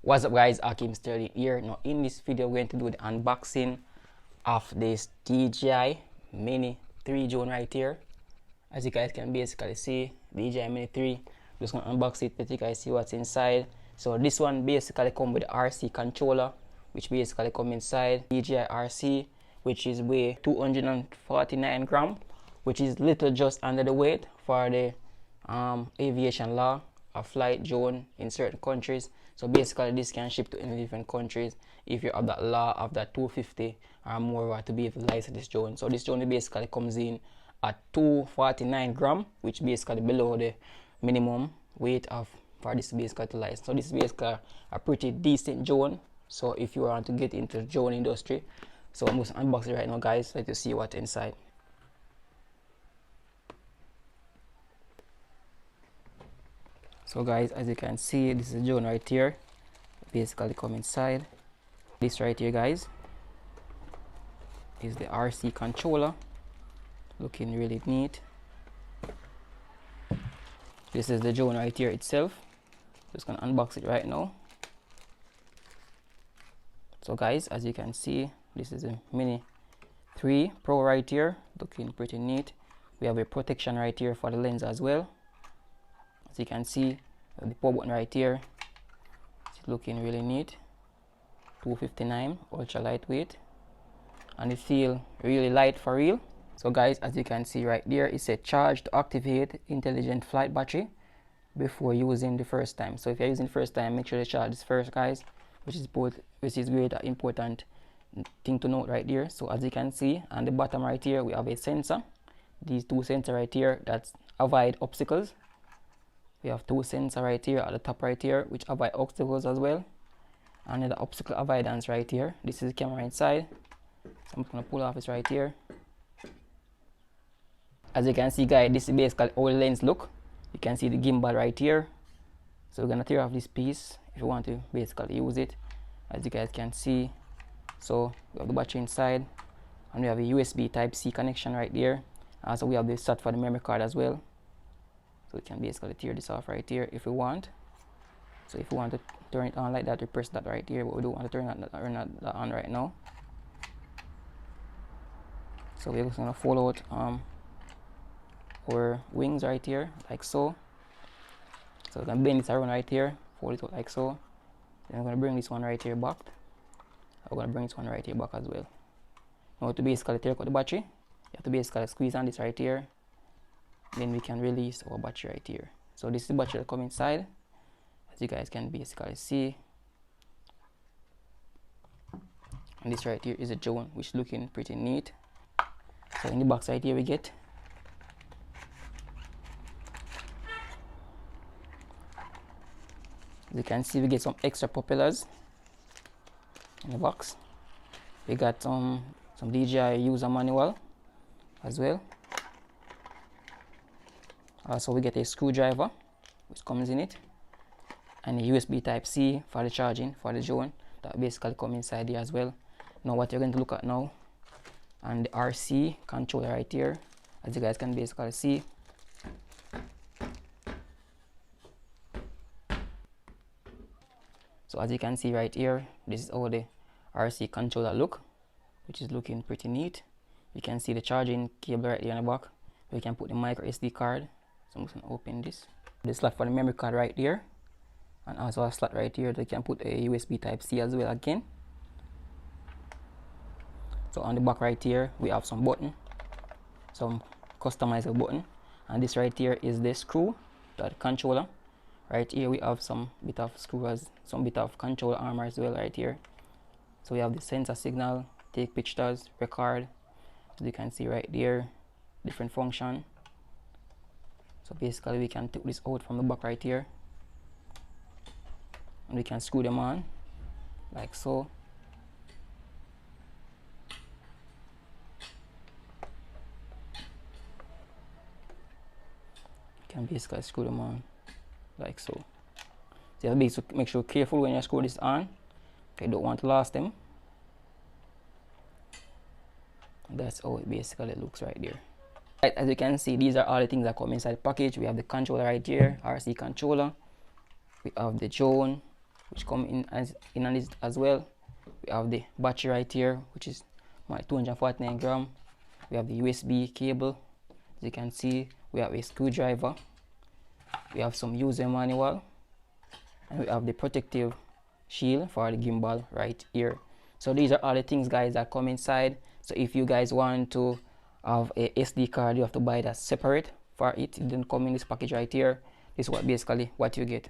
What's up guys, Ackeem Sterling here. Now in this video we're going to do the unboxing of this DJI Mini 3 drone right here. As you guys can basically see, DJI Mini 3. Just gonna unbox it, let you guys see what's inside. So this one basically come with the RC controller, which basically come inside DJI RC, which is weigh 249 gram, which is little just under the weight for the aviation law of flight drone in certain countries. So basically this can ship to any different countries if you have that law of that 250 or more to be able to license this drone. So this drone basically comes in at 249 gram, which basically below the minimum weight of for this basically to license. So this is basically a pretty decent drone. So if you want to get into the drone industry, so I'm just unbox it right now guys, let you see what's inside. So guys, as you can see, this is a drone right here. Basically come inside. This right here guys is the RC controller, looking really neat. This is the drone right here itself. Just gonna unbox it right now. So guys, as you can see, this is a Mini 3 Pro right here, looking pretty neat. We have a protection right here for the lens as well. As you can see, the power button right here, it's looking really neat. 259, ultra lightweight, and it feels really light for real. So guys, as you can see right there, it's a charge to activate intelligent flight battery before using the first time. So if you're using the first time, make sure to charge this first guys, which is great, important thing to note right there. So as you can see on the bottom right here, we have a sensor. These two sensors right here that avoid obstacles. We have two sensors right here at the top right here, which avoid obstacles as well. And the obstacle avoidance right here. This is the camera inside. So I'm just gonna pull off this right here. As you can see guys, this is basically how the lens look. You can see the gimbal right here. So we're gonna tear off this piece if you want to basically use it. As you guys can see, so we have the battery inside, and we have a USB Type-C connection right there. Also we have the slot for the memory card as well. So we can basically tear this off right here if we want. So if you want to turn it on like that, you press that right here, but we don't want to turn that on right now. So we're just gonna fold out our wings right here, like so. So we're gonna bend this around right here, fold it out like so. Then we're gonna bring this one right here back. We're gonna bring this one right here back as well. Now to basically take out the battery, you have to basically squeeze on this right here. Then we can release our battery right here. So this is the battery that comes inside, as you guys can basically see. And this right here is a drone, which is looking pretty neat. So in the box right here we get as you can see, we get some extra propellers in the box. We got some DJI user manual as well. Also we get a screwdriver which comes in it, and a USB Type-C for the charging for the drone that basically come inside here as well. Now what you're going to look at now, and the RC controller right here, as you guys can basically see. So as you can see right here, this is how the RC controller look, which is looking pretty neat. You can see the charging cable right here on the back. We can put the micro SD card. So I'm just gonna open this. The slot for the memory card right there, and also a slot right here that you can put a USB Type-C as well again. So on the back right here, we have some button, some customizable button, and this right here is the screw, the controller. Right here we have some bit of screws, some bit of control armor as well right here. So we have the sensor signal, take pictures, record. As you can see right there, different function. So basically we can take this out from the back right here, and we can screw them on like so. You can basically screw them on like so. So you have to make sure careful when you screw this on. You don't want to lose them. That's how it basically looks right there. Right, as you can see, these are all the things that come inside the package. We have the controller right here, RC controller. We have the drone, which come in as well. We have the battery right here, which is my 249 gram. We have the USB cable. As you can see, we have a screwdriver. We have some user manual, and we have the protective shield for the gimbal right here. So these are all the things, guys, that come inside. So if you guys want to have a SD card, you have to buy that separate for it. It didn't come in this package right here. This is what basically what you get.